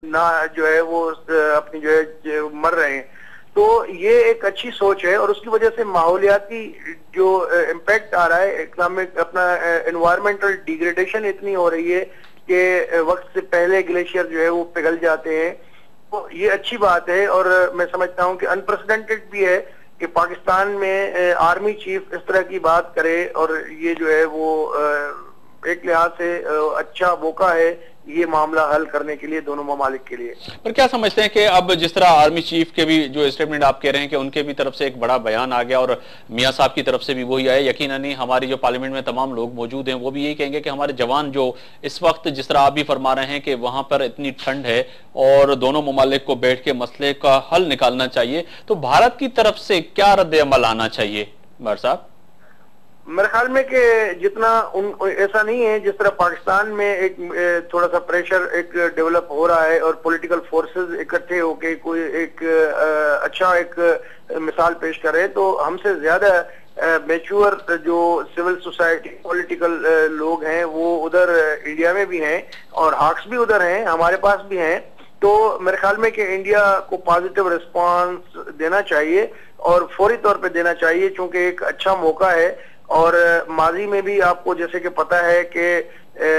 نہ جو ہے وہ اپنی جو ہے مر رہے ہیں. تو یہ ایک اچھی سوچ ہے اور اس کی وجہ سے ماحولیاتی جو امپیکٹ آ رہا ہے اکنامک اپنا انوائرمنٹل ڈیگریڈیشن اتنی ہو رہی ہے کہ وقت سے پہلے گلیشیئر جو ہے وہ پگھل جاتے ہیں. تو یہ اچھی بات ہے اور میں سمجھتا ہوں کہ انپریسیڈنٹڈ بھی ہے کہ پاکستان میں آرمی چیف اس طرح کی بات کرے اور یہ جو ہے وہ ایک لحاظ سے اچھا موقع ہے یہ معاملہ حل کرنے کے لیے دونوں ممالک کے لیے. پر کیا سمجھتے ہیں کہ اب جس طرح آرمی چیف کے بھی جو اسٹیٹمنٹ آپ کہہ رہے ہیں کہ ان کے بھی طرف سے ایک بڑا بیان آ گیا اور میاں صاحب کی طرف سے بھی وہی آئے, یقیناً ہماری جو پارلیمنٹ میں تمام لوگ موجود ہیں وہ بھی یہی کہیں گے کہ ہمارے جوان جو اس وقت جس طرح آپ بھی فرما رہے ہیں کہ وہاں پر اتنی ٹھنڈ ہے اور دونوں ممالک کو بیٹھ کے مسئلے کا حل نکالنا چاہیے, تو بھارت کی طرف سے کیا رد عمل آنا چاہیے بھار صاحب؟ میرے خیال میں کہ جتنا ایسا نہیں ہے جس طرح پاکستان میں ایک تھوڑا سا پریشر ایک ڈیولپ ہو رہا ہے اور پولیٹیکل فورسز اکٹھے ہو کے کوئی ایک اچھا ایک مثال پیش کرے, تو ہم سے زیادہ میچور جو سول سوسائٹی پولیٹیکل لوگ ہیں وہ ادھر انڈیا میں بھی ہیں اور ہاکس بھی ادھر ہیں, ہمارے پاس بھی ہیں. تو میرے خیال میں کہ انڈیا کو پازیٹیو رسپانس دینا چاہیے اور فوری طور پہ دینا چاہیے چونکہ ایک اچھا موقع ہے. اور ماضی میں بھی آپ کو جیسے کہ پتہ ہے کہ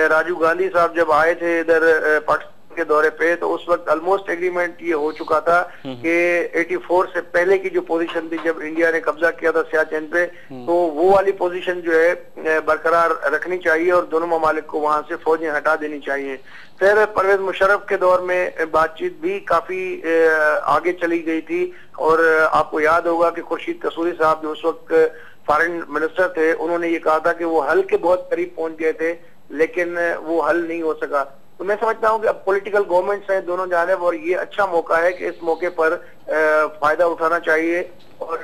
راجیو گاندھی صاحب جب آئے تھے ادھر پاکستان کے دورے پہ تو اس وقت آلموسٹ ایگریمنٹ یہ ہو چکا تھا کہ 84 سے پہلے کی جو پوزیشن تھی جب انڈیا نے قبضہ کیا تھا سیاچن پہ, تو وہ والی پوزیشن جو ہے برقرار رکھنی چاہیے اور دونوں ممالک کو وہاں سے فوجیں ہٹا دینی چاہیے. پھر پرویز مشرف کے دور میں بات چیت بھی کافی آگے چلی گئی تھی اور آپ کو یاد ہوگا کہ خورشید قصوری صاحب جو اس وقت فارن منسٹر تھے انہوں نے یہ کہا تھا کہ وہ حل کے بہت قریب پہنچ گئے تھے لیکن وہ حل نہیں ہو سکا. تو میں سمجھتا ہوں کہ اب پولیٹیکل گورنمنٹس ہیں دونوں جانب اور یہ اچھا موقع ہے کہ اس موقع پر فائدہ اٹھانا چاہیے اور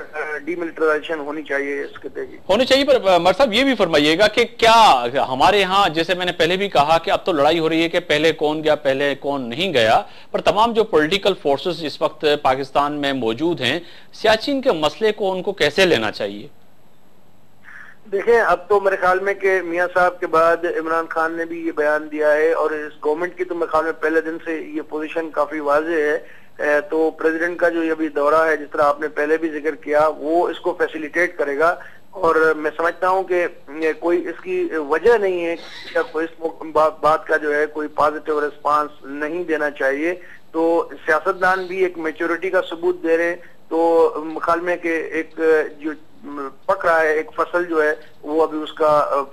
ڈی ملٹرائزیشن ہونی چاہیے اس خطے کی ہونی چاہیے. پر مر صاحب یہ بھی فرمائیے گا کہ کیا ہمارے ہاں جیسے میں نے پہلے بھی کہا کہ اب تو لڑائی ہو رہی ہے کہ پہلے کون گیا پہلے کون نہیں گیا, پر تمام جو پولیٹیکل فورسز اس وقت پاکستان میں موجود ہیں سیاچن کے مسئلے کو ان کو کیسے لینا چاہیے؟ دیکھیں اب تو میرے خیال میں کہ میاں صاحب کے بعد عمران خان نے بھی یہ بیان دیا ہے اور اس گورنمنٹ کی تو میرے خیال میں پہلے دن سے یہ پوزیشن کافی واضح ہے. تو پریزیڈنٹ کا جو یہ بھی دورہ ہے جس طرح آپ نے پہلے بھی ذکر کیا وہ اس کو فیسیلیٹیٹ کرے گا اور میں سمجھتا ہوں کہ کوئی اس کی وجہ نہیں ہے کہ کوئی اس بات کا جو ہے کوئی پازیٹیو ریسپانس نہیں دینا چاہیے. تو سیاستدان بھی ایک میچورٹی کا ثبوت دے رہے ہیں تو خیال میں کہ ایک جو پک رہا ہے ایک فصل جو ہے وہ ابھی اس کا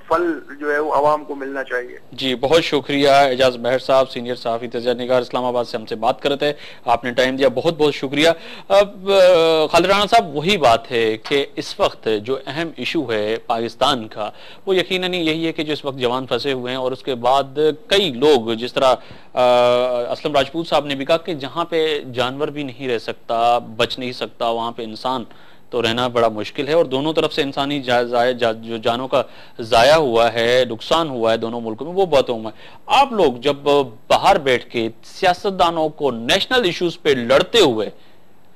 پھل جو ہے وہ عوام کو ملنا چاہیے. جی بہت شکریہ اعجاز مہر صاحب, سینئر صحافی تجزیہ نگار اسلام آباد سے ہم سے بات کرتے ہیں, آپ نے ٹائم دیا, بہت بہت شکریہ. اب خالد رانا صاحب وہی بات ہے کہ اس وقت جو اہم ایشو ہے پاکستان کا وہ یقیناً یہی ہے کہ جو اس وقت جوان پھنسے ہوئے ہیں اور اس کے بعد کئی لوگ جس طرح اسلم راجپوت صاحب نے بھی کہا کہ جہاں پہ جانور بھی نہیں رہ سکتا بچ نہیں سکتا وہاں پہ انسان تو رہنا بڑا مشکل ہے اور دونوں طرف سے انسانی جو جانوں کا ضائع ہوا ہے نقصان ہوا ہے دونوں ملکوں میں وہ بہت ہوا ہے. آپ لوگ جب باہر بیٹھ کے سیاستدانوں کو نیشنل ایشوز پہ لڑتے ہوئے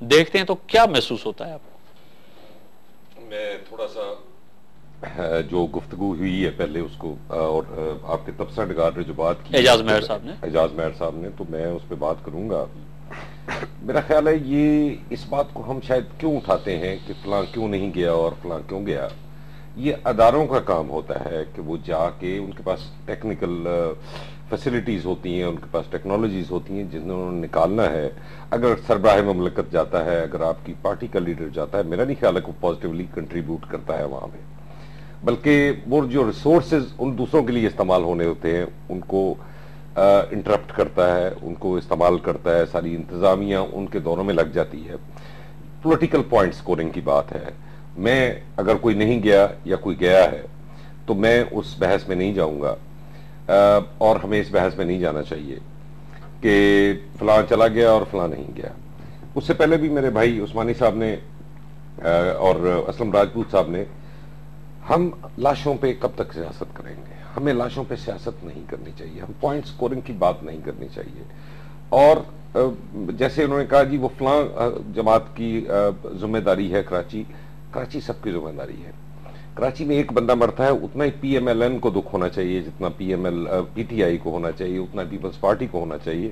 دیکھتے ہیں تو کیا محسوس ہوتا ہے آپ کو؟ میں تھوڑا سا جو گفتگو ہوئی ہے پہلے اس کو اور آپ کے تبصرہ نگار نے جو بات کی اعجاز مہر صاحب نے تو میں اس پہ بات کروں گا. میرا خیال ہے یہ اس بات کو ہم شاید کیوں اٹھاتے ہیں کہ فلاں کیوں نہیں گیا اور فلاں کیوں گیا. یہ اداروں کا کام ہوتا ہے کہ وہ جا کے ان کے پاس ٹیکنیکل فیسلٹیز ہوتی ہیں, ان کے پاس ٹیکنالوجیز ہوتی ہیں جن انہوں نے نکالنا ہے. اگر سربراہ مملکت جاتا ہے, اگر آپ کی پارٹی کا لیڈر جاتا ہے, میرا نہیں خیال ہے کہ وہ پازیٹیولی کنٹریبیوٹ کرتا ہے وہاں پہ, بلکہ وہ جو ریسورسز ان دوسروں کے لیے استعمال ہونے ہوتے ہیں ان کو انٹرپٹ کرتا ہے, ان کو استعمال کرتا ہے. ساری انتظامیہ ان کے دوروں میں لگ جاتی ہے. پولیٹیکل پوائنٹ سکورنگ کی بات ہے. میں اگر کوئی نہیں گیا یا کوئی گیا ہے تو میں اس بحث میں نہیں جاؤں گا اور ہمیں اس بحث میں نہیں جانا چاہیے کہ فلاں چلا گیا اور فلاں نہیں گیا. اس سے پہلے بھی میرے بھائی عثمانی صاحب نے اور اسلم راجپوت صاحب نے, ہم لاشوں پہ کب تک سیاست کریں گے؟ ہمیں لاشوں پہ سیاست نہیں کرنی چاہیے, ہم پوائنٹ سکورنگ کی بات نہیں کرنی چاہیے. اور جیسے انہوں نے کہا جی وہ فلاں جماعت کی ذمہ داری ہے کراچی سب کی ذمہ داری ہے. کراچی میں ایک بندہ مرتا ہے اتنا ہی پی ایم ایل این کو دکھ ہونا چاہیے جتنا پی ٹی آئی کو ہونا چاہیے, اتنا پیپلز پارٹی کو ہونا چاہیے.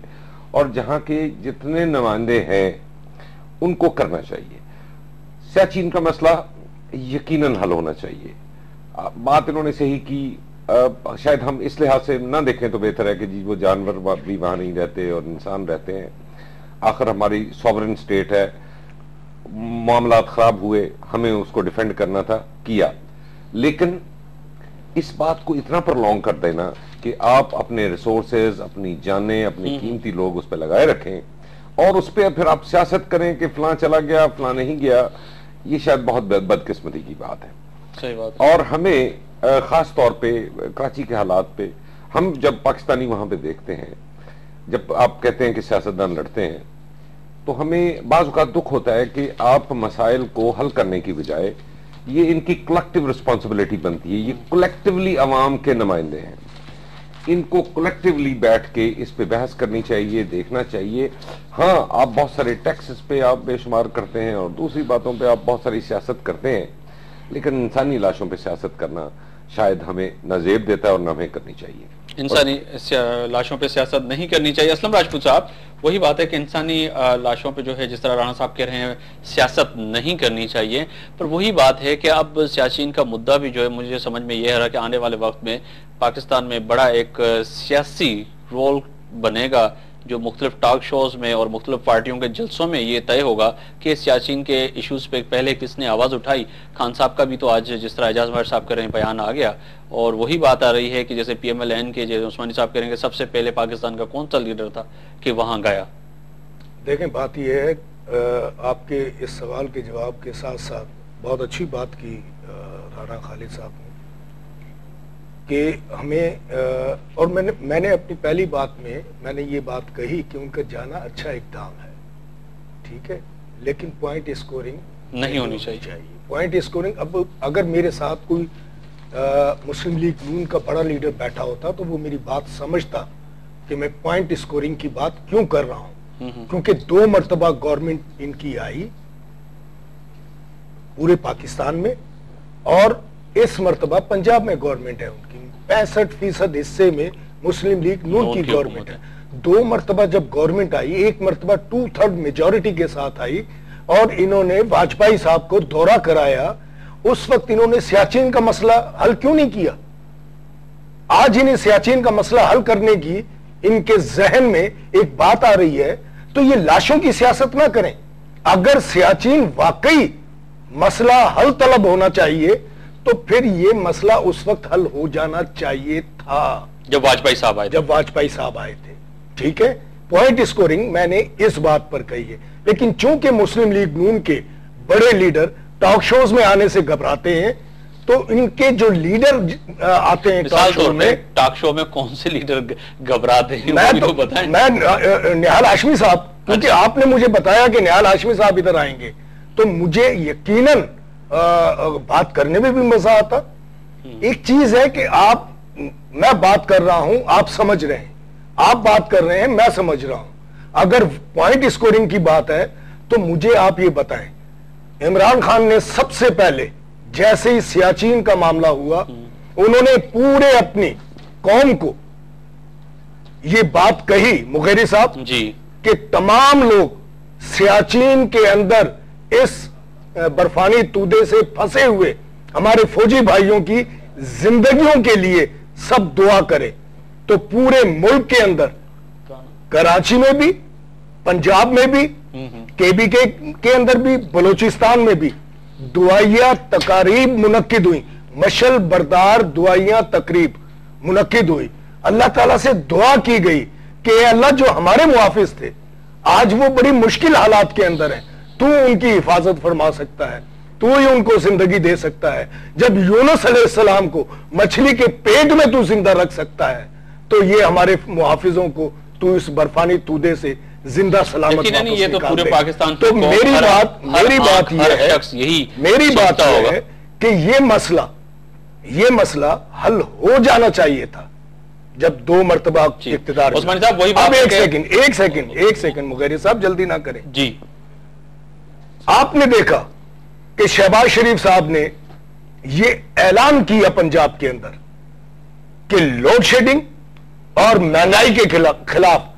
اور جہاں کے جتنے نمائندے ہیں ان کو کرنا چاہیے. سیاچین کا مسئلہ یقیناً حل ہونا چاہیے. بات انہوں نے صحیح کی. شاید ہم اس لحاظ سے نہ دیکھیں تو بہتر ہے کہ جی وہ جانور بھی وہاں نہیں رہتے اور انسان رہتے ہیں. آخر ہماری سوورن سٹیٹ ہے, معاملات خراب ہوئے, ہمیں اس کو ڈیفینڈ کرنا تھا, کیا. لیکن اس بات کو اتنا پرلونگ کر دینا کہ آپ اپنے ریسورسز, اپنی جانیں, اپنی قیمتی لوگ اس پہ لگائے رکھیں اور اس پہ پھر آپ سیاست کریں کہ فلاں چلا گیا فلاں نہیں گیا, یہ شاید بہت بدقسمتی کی بات ہے. صحیح بات. اور ہمیں خاص طور پہ کراچی کے حالات پہ, ہم جب پاکستانی وہاں پہ دیکھتے ہیں, جب آپ کہتے ہیں کہ سیاستدان لڑتے ہیں, تو ہمیں بعض اوقات دکھ ہوتا ہے کہ آپ مسائل کو حل کرنے کی بجائے یہ ان کی کلیکٹیو رسپانسبلٹی بنتی ہے. یہ کلیکٹیولی عوام کے نمائندے ہیں, ان کو کلیکٹیولی بیٹھ کے اس پہ بحث کرنی چاہیے, دیکھنا چاہیے. ہاں آپ بہت سارے ٹیکسز پہ آپ بے شمار کرتے ہیں اور دوسری باتوں پہ آپ بہت ساری سیاست کرتے ہیں, لیکن انسانی لاشوں پہ سیاست کرنا شاید ہمیں نہ زیب دیتا ہے اور نہ ہمیں کرنی چاہیے. انسانی لاشوں پہ سیاست نہیں کرنی چاہیے. اسلم راجپوت صاحب, وہی بات ہے کہ انسانی لاشوں پہ جو ہے جس طرح رانا صاحب کہہ رہے ہیں سیاست نہیں کرنی چاہیے, پر وہی بات ہے کہ اب سیاسیین کا مدعا بھی جو ہے مجھے سمجھ میں یہ ہے کہ آنے والے وقت میں پاکستان میں بڑا ایک سیاسی رول بنے گا, جو مختلف ٹاک شوز میں اور مختلف پارٹیوں کے جلسوں میں یہ طے ہوگا کہ سیاسیین کے ایشوز پہ پہلے کس نے آواز اٹھائی. خان صاحب کا بھی تو آج جس طرح اعجاز ماہر صاحب کر رہے ہیں بیان آ گیا, اور وہی بات آ رہی ہے کہ جیسے پی ایم ایل این کے جیسے عثمانی صاحب کہہ رہے ہیں کہ سب سے پہلے پاکستان کا کون سا لیڈر تھا کہ وہاں گیا. دیکھیں بات یہ ہے, آپ کے اس سوال کے جواب کے ساتھ ساتھ بہت اچھی بات کی رانا خالد صاحب نے کہ ہمیں, اور میں نے اپنی پہلی بات میں نے یہ بات کہی کہ ان کا جانا اچھا اقدام ہے, ٹھیک ہے, لیکن پوائنٹ اسکورنگ نہیں ہونی چاہیے. پوائنٹ اسکورنگ, اب اگر میرے ساتھ کوئی مسلم لیگ نون کا بڑا لیڈر بیٹھا ہوتا تو وہ میری بات سمجھتا کہ میں پوائنٹ اسکورنگ کی بات کیوں کر رہا ہوں, کیونکہ 2 مرتبہ گورنمنٹ ان کی آئی پورے پاکستان میں, اور اس مرتبہ پنجاب میں گورنمنٹ ہے ان کی, 65% حصے میں مسلم لیگ نون کی گورنمنٹ ہے. 2 مرتبہ جب گورنمنٹ آئی, ایک مرتبہ 2/3 میجورٹی کے ساتھ آئی, اور انہوں نے واجپئی صاحب کو دورہ کرایا. اس وقت انہوں نے سیاچین کا مسئلہ حل کیوں نہیں کیا؟ آج انہیں سیاچین کا مسئلہ حل کرنے کی ان کے ذہن میں ایک بات آ رہی ہے, تو یہ لاشوں کی سیاست نہ کریں. اگر سیاچین واقعی مسئلہ حل طلب ہونا چاہیے تو پھر یہ مسئلہ اس وقت حل ہو جانا چاہیے تھا جب واجپئی صاحب آئے تھے. ٹھیک ہے, پوائنٹ اسکورنگ میں نے اس بات پر کہی ہے, لیکن چونکہ مسلم لیگ نون کے بڑے لیڈر ٹاک شوز میں آنے سے گھبراتے ہیں, تو ان کے جو لیڈر آتے ہیں ٹاک شو میں کون سے لیڈر گھبراتے ہیں میں نہال ہاشمی صاحب, کیونکہ آپ نے مجھے بتایا کہ نہال ہاشمی صاحب ادھر آئیں گے, تو مجھے یقیناً بات کرنے میں بھی مزہ آتا. ایک چیز ہے کہ میں بات کر رہا ہوں, آپ سمجھ رہے ہیں, آپ بات کر رہے ہیں, میں سمجھ رہا ہوں. اگر پوائنٹ اسکورنگ کی بات ہے تو مجھے آپ یہ بتائیں, عمران خان نے سب سے پہلے جیسے ہی سیاچین کا معاملہ ہوا, انہوں نے پورے اپنی قوم کو یہ بات کہی, مغیری صاحب جی, کہ تمام لوگ سیاچین کے اندر اس برفانی تودے سے پھنسے ہوئے ہمارے فوجی بھائیوں کی زندگیوں کے لیے سب دعا کرے. تو پورے ملک کے اندر, کراچی میں بھی, پنجاب میں بھی, کے بی کے اندر بھی, بلوچستان میں بھی دعائیہ تقاریب منعقد ہوئی, مشل بردار دعائیہ تقریب منعقد ہوئی. اللہ تعالیٰ سے دعا کی گئی کہ اے اللہ جو ہمارے محافظ تھے آج وہ بڑی مشکل حالات کے اندر ہیں, تو ان کی حفاظت فرما سکتا ہے, تو ہی ان کو زندگی دے سکتا ہے. جب یونس علیہ السلام کو مچھلی کے پیٹ میں تو زندہ رکھ سکتا ہے, تو یہ ہمارے محافظوں کو تو اس برفانی تودے سے زندہ سلامت یہ تو پورے پاکستان. تو میری بات یہ ہے کہ یہ مسئلہ حل ہو جانا چاہیے تھا جب 2 مرتبہ اقتدار. اب ایک سیکنڈ مغیری صاحب جلدی نہ کریں جی. آپ نے دیکھا کہ شہباز شریف صاحب نے یہ اعلان کیا پنجاب کے اندر کہ لوڈ شیڈنگ اور مہنگائی کے خلاف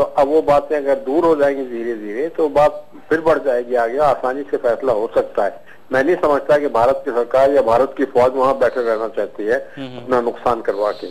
تو اب وہ باتیں اگر دور ہو جائیں گی دھیرے دھیرے تو بات پھر بڑھ جائے گی آگے، آسانی سے فیصلہ ہو سکتا ہے۔ میں نہیں سمجھتا کہ بھارت کی سرکار یا بھارت کی فوج وہاں بیٹھے رہنا چاہتی ہے اپنا نقصان کروا کے۔